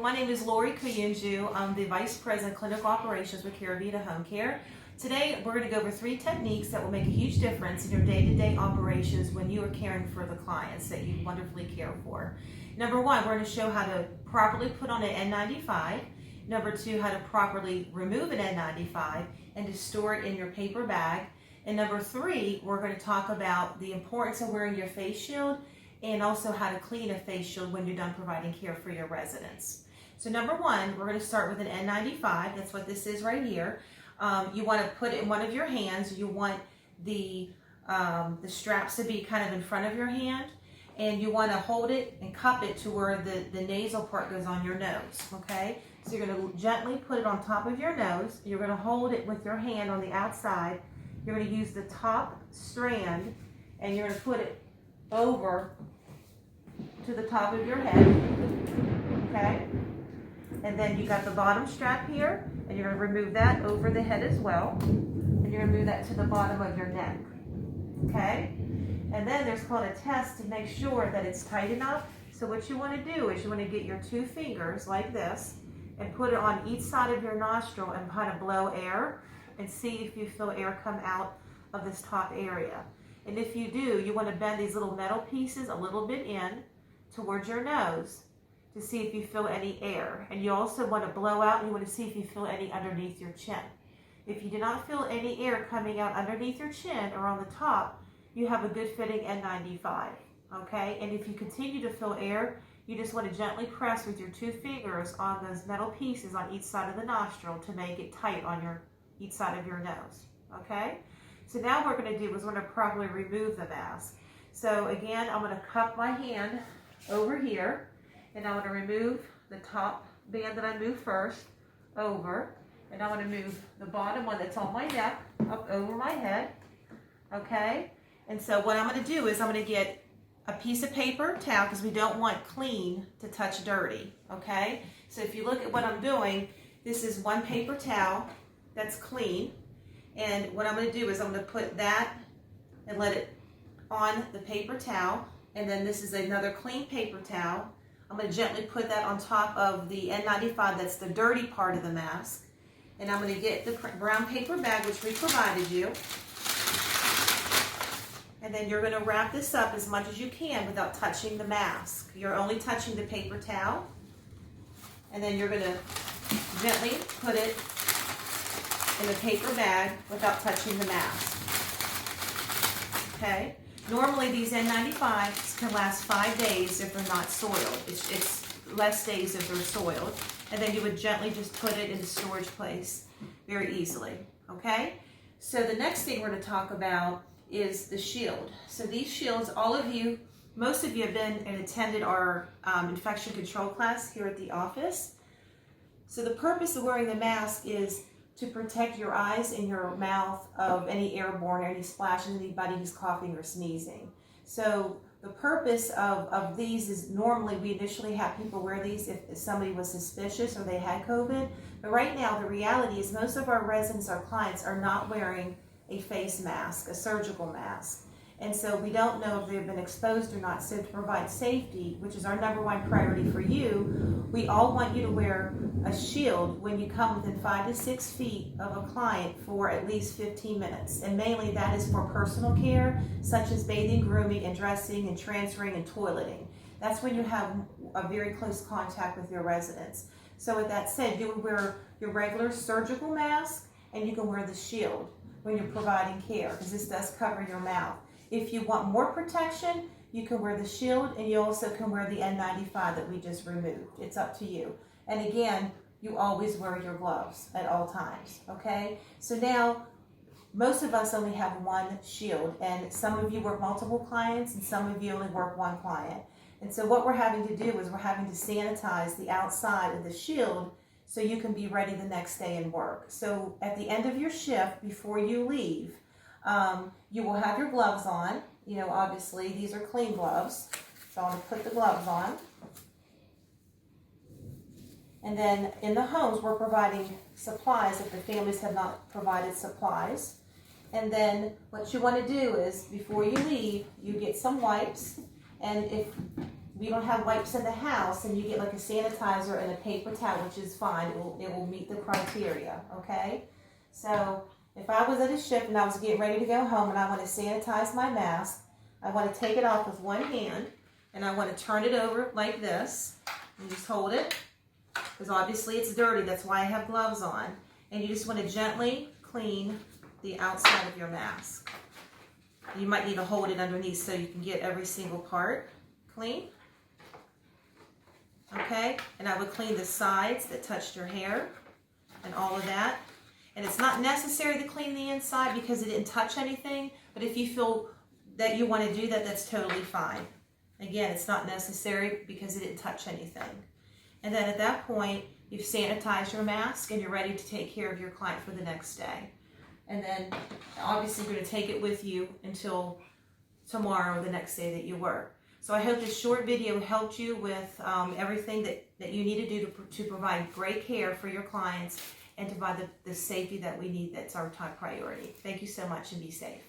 my name is Lori Kuyunju. I'm the Vice President of Clinical Operations with Caravita HomeCare. Today, we're going to go over 3 techniques that will make a huge difference in your day-to-day operations when you are caring for the clients that you wonderfully care for. Number 1, we're going to show how to properly put on an N95. Number 2, how to properly remove an N95 and to store it in your paper bag. And number 3, we're going to talk about the importance of wearing your face shield and also how to clean a face shield when you're done providing care for your residents. So number 1, we're going to start with an N95. That's what this is right here. You want to put it in one of your hands. You want the straps to be kind of in front of your hand, and you want to hold it and cup it to where the nasal part goes on your nose, okay? So you're going to gently put it on top of your nose. You're going to hold it with your hand on the outside. You're going to use the top strand, and you're going to put it over to the top of your head, okay? And then you got the bottom strap here, and you're going to remove that over the head as well, and you're going to move that to the bottom of your neck, okay? And then there's called a test to make sure that it's tight enough. So what you want to do is you want to get your 2 fingers like this and put it on each side of your nostril and kind of blow air and see if you feel air come out of this top area. And if you do, you want to bend these little metal pieces a little bit in towards your nose to see if you feel any air. And you also want to blow out and you want to see if you feel any underneath your chin. If you do not feel any air coming out underneath your chin or on the top, you have a good fitting N95, okay? And if you continue to feel air, you just want to gently press with your 2 fingers on those metal pieces on each side of the nostril to make it tight on each side of your nose, okay? So now what we're going to do is we're going to properly remove the mask. So again, I'm going to cup my hand over here, and I'm going to remove the top band that I moved first over, and I'm going to move the bottom one that's on my neck up over my head, okay? And so what I'm going to do is I'm going to get a piece of paper towel because we don't want clean to touch dirty, okay? So if you look at what I'm doing, this is one paper towel that's clean. And what I'm going to do is I'm going to put that and let it on the paper towel. And then this is another clean paper towel. I'm going to gently put that on top of the N95, that's the dirty part of the mask. And I'm going to get the brown paper bag, which we provided you. And then you're going to wrap this up as much as you can without touching the mask. You're only touching the paper towel. And then you're going to gently put it in the paper bag without touching the mask. Okay? Normally these N95s can last 5 days if they're not soiled. It's less days if they're soiled. And then you would gently just put it in the storage place very easily. Okay? So the next thing we're going to talk about is the shield. So these shields, most of you have been and attended our infection control class here at the office. So the purpose of wearing the mask is to protect your eyes and your mouth of any airborne or any splashes, anybody who's coughing or sneezing. So the purpose of these is normally we initially have people wear these if somebody was suspicious or they had COVID. But right now the reality is most of our residents, our clients, are not wearing a face mask, a surgical mask. And so we don't know if they've been exposed or not. So to provide safety, which is our number 1 priority for you, we all want you to wear a shield when you come within 5 to 6 feet of a client for at least 15 minutes. And mainly that is for personal care, such as bathing, grooming, and dressing, and transferring, and toileting. That's when you have a very close contact with your residents. So with that said, you would wear your regular surgical mask, and you can wear the shield when you're providing care, because this does cover your mouth. If you want more protection, you can wear the shield, and you also can wear the N95 that we just removed. It's up to you. And again, you always wear your gloves at all times, okay? So now, most of us only have 1 shield, and some of you work multiple clients, and some of you only work 1 client. And so what we're having to do is we're having to sanitize the outside of the shield so you can be ready the next day and work. So at the end of your shift, before you leave, you will have your gloves on. You know, obviously, these are clean gloves. So I'm going to put the gloves on. And then in the homes, we're providing supplies if the families have not provided supplies. And then what you want to do is, before you leave, you get some wipes. And if we don't have wipes in the house, and you get like a sanitizer and a paper towel, which is fine. It will meet the criteria, okay? So if I was at a shift and I was getting ready to go home and I want to sanitize my mask, I want to take it off with one hand, and I want to turn it over like this, and just hold it, because obviously it's dirty. That's why I have gloves on. And you just want to gently clean the outside of your mask. You might need to hold it underneath so you can get every single part clean. Okay, and I would clean the sides that touched your hair and all of that. And it's not necessary to clean the inside because it didn't touch anything, but if you feel that you want to do that, that's totally fine. Again, it's not necessary because it didn't touch anything. And then at that point, you've sanitized your mask and you're ready to take care of your client for the next day. And then obviously you're going to take it with you until tomorrow or the next day that you work. So I hope this short video helped you with everything that you need to do to provide great care for your clients and to provide the safety that we need. That's our top priority. Thank you so much, and be safe.